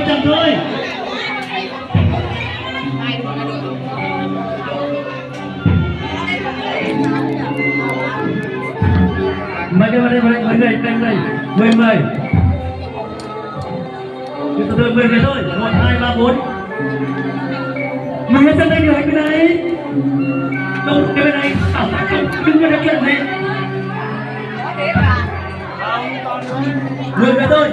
chậm thôi. Mời người. Từ từ 10 người thôi. 1, 2, 3, 4. Mình lên đây được cái này. Không, cái bên này. Không, đừng có nói chuyện gì. 10 người thôi.